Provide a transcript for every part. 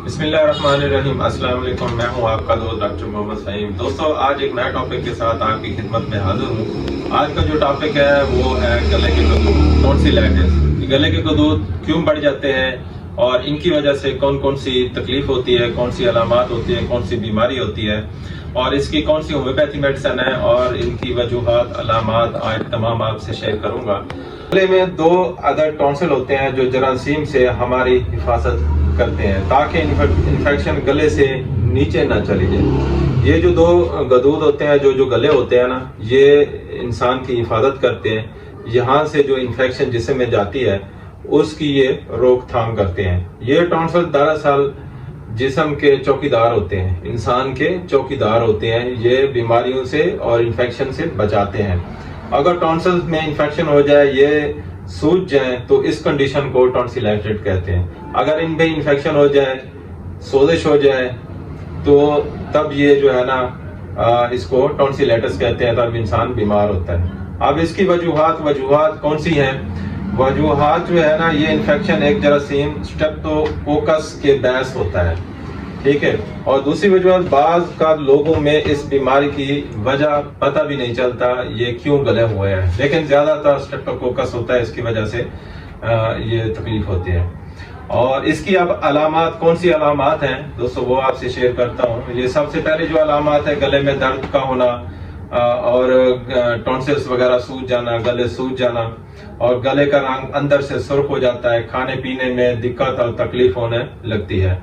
بسم اللہ الرحمن الرحیم۔ السلام علیکم، میں ہوں آپ کا دوست ڈاکٹر محمد فہیم۔ دوستو، آج ایک نئے ٹاپک کے ساتھ آپ کی خدمت میں حاضر ہوں۔ آج کا جو ٹاپک ہے وہ ہے گلے کے قدود، ٹونسلائٹس۔ گلے کے قدود کیوں بڑھ جاتے ہیں اور ان کی وجہ سے کون کون سی تکلیف ہوتی ہے، کون سی علامات ہوتی ہیں، کون سی بیماری ہوتی ہے اور اس کی کون سی ہومیوپیتھی میڈیسن ہے اور ان کی وجوہات، علامات آج تمام آپ سے شیئر کروں گا۔ گلے میں دو عدد ٹونسل ہوتے ہیں جو جراثیم سے ہماری حفاظت کرتے ہیں تاکہ انفیکشن گلے سے نیچے نہ چلی جائے۔ یہ جو دو قدود ہوتے ہیں، جو گلے ہوتے ہیں نا، یہ انسان کی حفاظت کرتے ہیں۔ یہاں سے جو انفیکشن جسم میں جاتی ہے اس کی یہ روک تھام کرتے ہیں۔ یہ ٹونسل دراصل جسم کے چوکیدار ہوتے ہیں، انسان کے چوکیدار ہوتے ہیں۔ یہ بیماریوں سے اور انفیکشن سے بچاتے ہیں۔ اگر ٹونسل میں انفیکشن ہو جائے، یہ سوج جائیں، تو اس کنڈیشن کو ٹونسلائٹس کہتے ہیں۔ اگر ان میں انفیکشن ہو جائے، سوزش ہو جائے، تو تب یہ جو ہے نا اس کو ٹونسلائٹس کہتے ہیں، تب انسان بیمار ہوتا ہے۔ اب اس کی وجوہات کون سی ہیں؟ وجوہات جو ہے نا، یہ انفیکشن ایک جراثیم اسٹریپٹوکوکس کے باعث ہوتا ہے، ٹھیک ہے۔ اور دوسری وجہ، بعض کا لوگوں میں اس بیماری کی وجہ پتہ بھی نہیں چلتا یہ کیوں گلے ہوئے ہیں، لیکن زیادہ تر اسٹریپٹوکوکس ہوتا ہے، اس کی وجہ سے یہ تکلیف ہوتی ہے۔ اور اس کی اب علامات کون سی علامات ہیں دوستو، وہ آپ سے شیئر کرتا ہوں۔ یہ سب سے پہلے جو علامات ہے، گلے میں درد کا ہونا اور ٹونسلز وغیرہ سوج جانا، گلے سوج جانا، اور گلے کا رنگ اندر سے سرخ ہو جاتا ہے، کھانے پینے میں دقت اور تکلیف ہونے لگتی ہے۔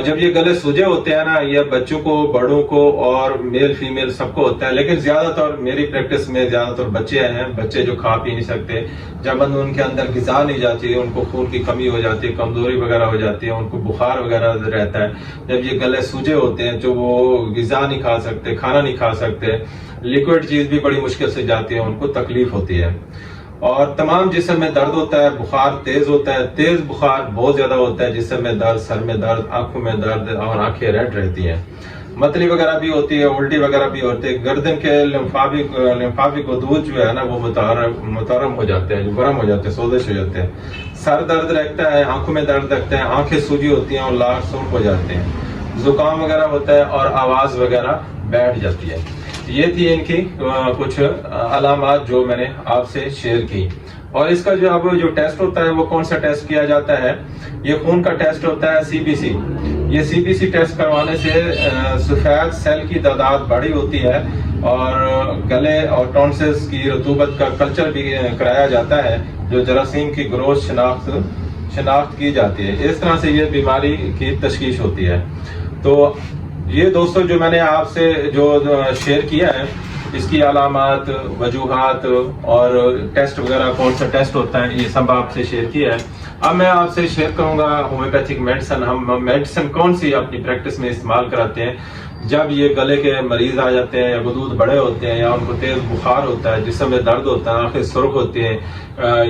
جب یہ گلے سوجے ہوتے ہیں نا، یہ بچوں کو، بڑوں کو اور میل فیمیل سب کو ہوتا ہے، لیکن زیادہ تر میری پریکٹس میں زیادہ تر بچے ہیں، بچے جو کھا پی نہیں سکتے، جب ان کے اندر غذا نہیں جاتی ہے، ان کو خون کی کمی ہو جاتی ہے، کمزوری وغیرہ ہو جاتی ہے، ان کو بخار وغیرہ رہتا ہے۔ جب یہ گلے سوجے ہوتے ہیں، جو وہ غذا نہیں کھا سکتے، کھانا نہیں کھا سکتے، لیکوڈ چیز بھی بڑی مشکل سے جاتی ہے، ان کو تکلیف ہوتی ہے۔ اور تمام جسم میں درد ہوتا ہے، بخار تیز ہوتا ہے، تیز بخار بہت زیادہ ہوتا ہے، جسم میں درد، سر میں درد، آنکھوں میں درد اور آنکھیں ریڈ رہتی ہیں، متلی وغیرہ بھی ہوتی ہے، الٹی وغیرہ بھی ہوتی ہے۔ گردن کے لمفاوی قدود جو ہے نا، وہ متورم ہو جاتے ہیں، جو گرم ہو جاتے ہیں، سوزش ہو جاتے ہیں۔ سر درد رہتا ہے، آنکھوں میں درد رہتا ہے، آنکھیں سوجی ہوتی ہیں اور لال سرخ ہو جاتے ہیں، زکام وغیرہ ہوتا ہے اور آواز وغیرہ بیٹھ جاتی ہے۔ یہ تھی ان کی کچھ علامات جو میں نے آپ سے شیئر کی۔ اور اس کا اب جو ٹیسٹ ہوتا ہے، وہ کون سا ٹیسٹ کیا جاتا ہے؟ یہ خون کا ٹیسٹ ہوتا ہے، CBC۔ یہ CBC ٹیسٹ کروانے سے سفید سیل کی تعداد بڑی ہوتی ہے اور گلے اور ٹونسلز کی رطوبت کا کلچر بھی کرایا جاتا ہے، جو جراثیم کی گروتھ شناخت کی جاتی ہے۔ اس طرح سے یہ بیماری کی تشخیص ہوتی ہے۔ تو یہ دوستو جو میں نے آپ سے جو شیئر کیا ہے، اس کی علامات، وجوہات اور ٹیسٹ وغیرہ کون سا ٹیسٹ ہوتا ہے، یہ سب آپ سے شیئر کیا ہے۔ اب میں آپ سے شیئر کروں گا ہومیوپیتھک میڈیسن۔ ہم میڈیسن کون سی اپنی پریکٹس میں استعمال کراتے ہیں جب یہ گلے کے مریض آ جاتے ہیں، یا قدود بڑے ہوتے ہیں، یا ان کو تیز بخار ہوتا ہے، جسم میں درد ہوتا ہے، آنکھیں سرخ ہوتی ہیں،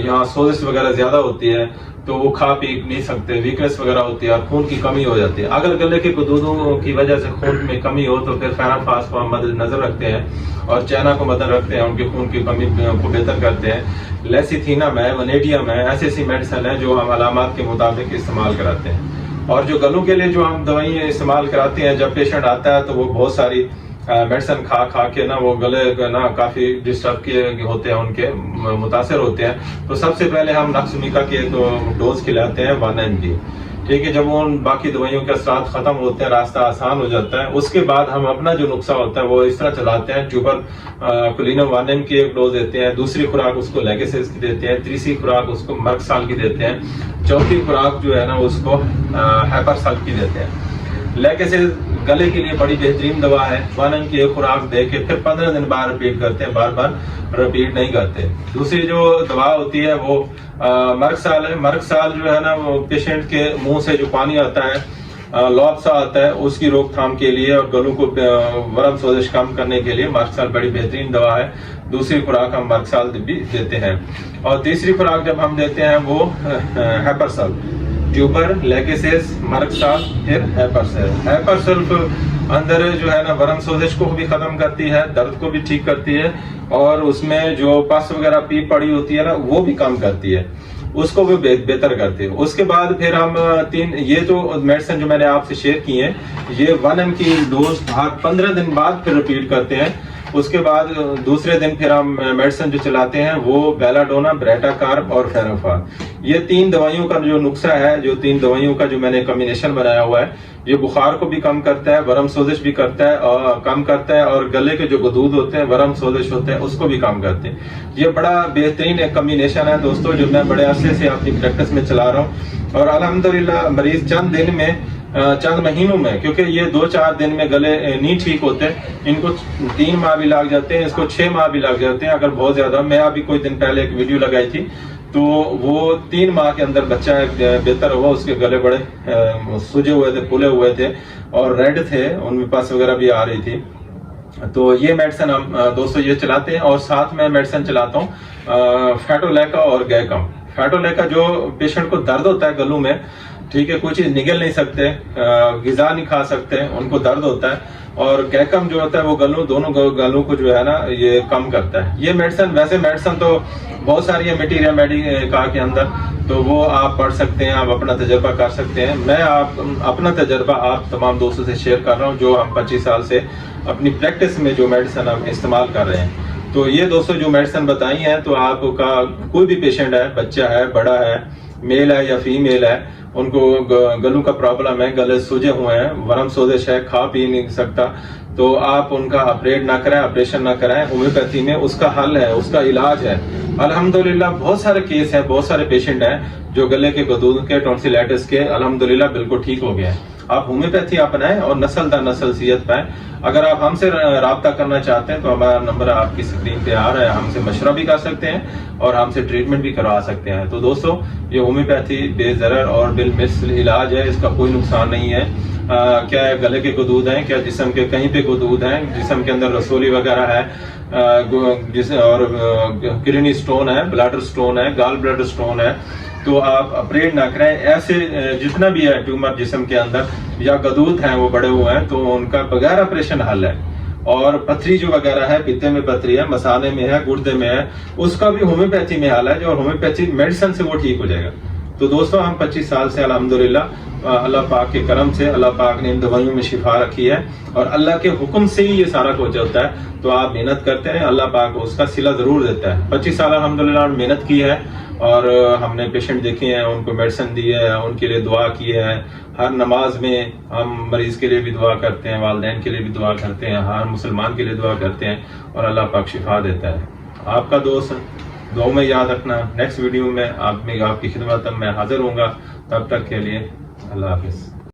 یہاں سوزش وغیرہ زیادہ ہوتی ہے، تو وہ کھا پی نہیں سکتے، ویکنس وغیرہ ہوتی ہے اور خون کی کمی ہو جاتی ہے۔ اگر گلے کے قدودوں کی وجہ سے خون میں کمی ہو تو پھر فیرافاس کو ہم مد نظر رکھتے ہیں اور چائنا کو مد رکھتے ہیں، ان کے خون کی کمی کو بہتر کرتے ہیں۔ لیسیتھینم ہے، ونیڈیم ہے، ایسی میڈیسن ہے جو ہم علامات کے مطابق استعمال کراتے ہیں۔ اور جو گلوں کے لیے جو ہم دوائیں استعمال کراتے ہیں، جب پیشنٹ آتا ہے تو وہ بہت ساری میڈیسن کھا کے نا، وہ گلے نا کافی ڈسٹرب کیے ہوتے ہیں، ان کے متاثر ہوتے ہیں، تو سب سے پہلے ہم نکسمیکا کے ڈوز کھلاتے ہیں 1 mg، ٹھیک ہے۔ جب ان باقی دوائیوں کے اثرات ختم ہوتے ہیں، راستہ آسان ہو جاتا ہے، اس کے بعد ہم اپنا جو نسخہ ہوتا ہے وہ اس طرح چلاتے ہیں۔ ٹیوبر کلینم 1 mg کی ایک ڈوز دیتے ہیں، دوسری خوراک اس کو لیگیسس کی دیتے ہیں، تیسری خوراک اس کو مرکسال کی دیتے ہیں، چوتھی خوراک جو ہے نا اس کو ہیپرسال کی دیتے ہیں۔ لیگیسس گلے کے لیے بڑی بہترین دوا ہے، 1 mg کی ایک خوراک دے کے پھر 15 دن بعد رپیٹ کرتے ہیں، بار بار رپیٹ نہیں کرتے۔ دوسری جو دوا ہوتی ہے وہ مرکسال ہے۔ مرکسال جو ہے نا، وہ پیشنٹ کے منہ سے جو پانی آتا ہے، لوب سا آتا ہے، اس کی روک تھام کے لیے اور گلوں کو ورم سوزش کم کرنے کے لیے مرکسال بڑی بہترین دوا ہے۔ دوسری خوراک ہم مرکسال بھی دیتے ہیں۔ اور تیسری خوراک جب ہم دیتے ہیں وہ ہیپرسال، ٹیوبر، لیگیسس، مرکسال، پھر ہیپرسل۔ ہیپرسل اندر جو ہے نا ورم سوزش کو بھی ختم کرتی ہے، درد کو بھی ٹھیک کرتی ہے، اور اس میں جو پس وغیرہ پیپ پڑی ہوتی ہے نا، وہ بھی کم کرتی ہے۔ اس کو وہ بہتر کرتے ہیں. اس کے بعد پھر ہم یہ جو میڈیسن جو میں نے آپ سے شیئر کی ہیں یہ 1 mg کی ڈوز ہر 15 دن بعد پھر ریپیٹ کرتے ہیں. اس کے بعد دوسرے دن پھر ہم میڈیسن جو چلاتے ہیں وہ بیلاڈونا، بریٹا کارب اور فیروفا. یہ 3 دوائیوں کا جو نسخہ ہے، جو 3 دوائیوں کا جو میں نے کمبینیشن بنایا ہوا ہے، یہ بخار کو بھی کم کرتا ہے، ورم سوزش بھی کرتا ہے اور کم کرتا ہے، اور گلے کے جو غدود ہوتے ہیں، ورم سوزش ہوتے ہیں، اس کو بھی کم کرتے ہیں. یہ بڑا بہترین ایک کمبینیشن ہے دوستو، جو میں بڑے عرصے سے اپنی پریکٹس میں چلا رہا ہوں. اور الحمدللہ مریض چند دن میں، چند مہینوں میں، کیونکہ یہ 2-4 دن میں گلے نہیں ٹھیک ہوتے، ان کو 3 ماہ بھی لگ جاتے ہیں، اس کو 6 ماہ بھی لگ جاتے ہیں اگر بہت زیادہ. میں ابھی کوئی دن پہلے ایک ویڈیو لگائی تھی تو وہ 3 ماہ کے اندر بچہ بہتر ہوا. اس کے گلے بڑے سوجے ہوئے تھے، پھولے ہوئے تھے اور ریڈ تھے، ان میں پس وغیرہ بھی آ رہی تھی. تو یہ میڈیسن ہم دوستو یہ چلاتے ہیں. اور ساتھ میں میڈیسن چلاتا ہوں فیٹولیکا اور گیکم. فیٹولیکا جو پیشنٹ کو درد ہوتا ہے گلوں میں، ٹھیک ہے، کوئی چیز نگل نہیں سکتے، غذا نہیں کھا سکتے، ان کو درد ہوتا ہے. اور گیکم جو ہوتا ہے وہ دونوں گلوں کو جو ہے نا یہ کم کرتا ہے. یہ میڈیسن، ویسے میڈیسن تو بہت ساری ہے میٹیریا میڈیکا کے اندر، تو وہ آپ پڑھ سکتے ہیں، آپ اپنا تجربہ کر سکتے ہیں. میں اپنا تجربہ آپ تمام دوستوں سے شیئر کر رہا ہوں جو ہم 25 سال سے اپنی پریکٹس میں جو میڈیسن ہم استعمال کر رہے ہیں. تو یہ دوستوں جو میڈیسن بتائی ہیں، تو آپ کا کوئی بھی پیشنٹ ہے، بچہ ہے، بڑا ہے، میل ہے یا فیمیل ہے، ان کو گلوں کا پرابلم ہے، گلے سوجے ہوئے ہیں، ورم سوزش ہے، کھا پی نہیں سکتا، تو آپ ان کا آپریٹ نہ کریں، آپریشن نہ کریں. ہومیوپیتھی میں اس کا حل ہے، اس کا علاج ہے. الحمدللہ بہت سارے کیس ہیں، بہت سارے پیشنٹ ہیں جو گلے کے غدود کے، ٹونسلائٹس کے الحمدللہ بالکل ٹھیک ہو گئے ہیں. آپ ہومیوپیتھی اپنائیں اور نسل در نسل صحت پائیں. اگر آپ ہم سے رابطہ کرنا چاہتے ہیں تو ہمارا نمبر آپ کی اسکرین پہ آ رہا ہے، ہم سے مشورہ بھی کر سکتے ہیں اور ہم سے ٹریٹمنٹ بھی کروا سکتے ہیں. تو دوستو یہ ہومیوپیتھی بے ضرر اور بالمثل علاج ہے، اس کا کوئی نقصان نہیں ہے. کیا گلے کے غدود ہیں، کیا جسم کے کہیں پہ غدود ہیں، جسم کے اندر رسولی وغیرہ ہے، اور کڈنی سٹون ہے، بلاڈر سٹون ہے، گال بلیڈر سٹون ہے، تو آپ آپریٹ نہ کریں. ایسے جتنا بھی ہے ٹیومر جسم کے اندر یا غدود ہیں وہ بڑے ہوئے ہیں، تو ان کا بغیر آپریشن حل ہے. اور پتھری جو وغیرہ ہے، پتے میں پتھری ہے، مثانے میں ہے، گردے میں ہے، اس کا بھی ہومیوپیتھی میں حل ہے، جو ہومیوپیتھی میڈیسن سے وہ ٹھیک ہو جائے گا. تو دوستو ہم 25 سال سے الحمدللہ اللہ پاک کے کرم سے، اللہ پاک نے ان دوائیوں میں شفا رکھی ہے اور اللہ کے حکم سے ہی یہ سارا کچھ ہوتا ہے. تو آپ محنت کرتے ہیں، اللہ پاک اس کا صلہ ضرور دیتا ہے. 25 سال الحمدللہ محنت کی ہے اور ہم نے پیشنٹ دیکھے ہیں، ان کو میڈیسن دی ہے، ان کے لیے دعا کی ہے. ہر نماز میں ہم مریض کے لیے بھی دعا کرتے ہیں، والدین کے لیے بھی دعا کرتے ہیں، ہر مسلمان کے لیے دعا کرتے ہیں اور اللہ پاک شفا دیتا ہے. آپ کا دوست دعا میں یاد رکھنا. نیکسٹ ویڈیو میں آپ کی خدمت میں حاضر ہوں گا. تب تک کے لیے اللہ حافظ.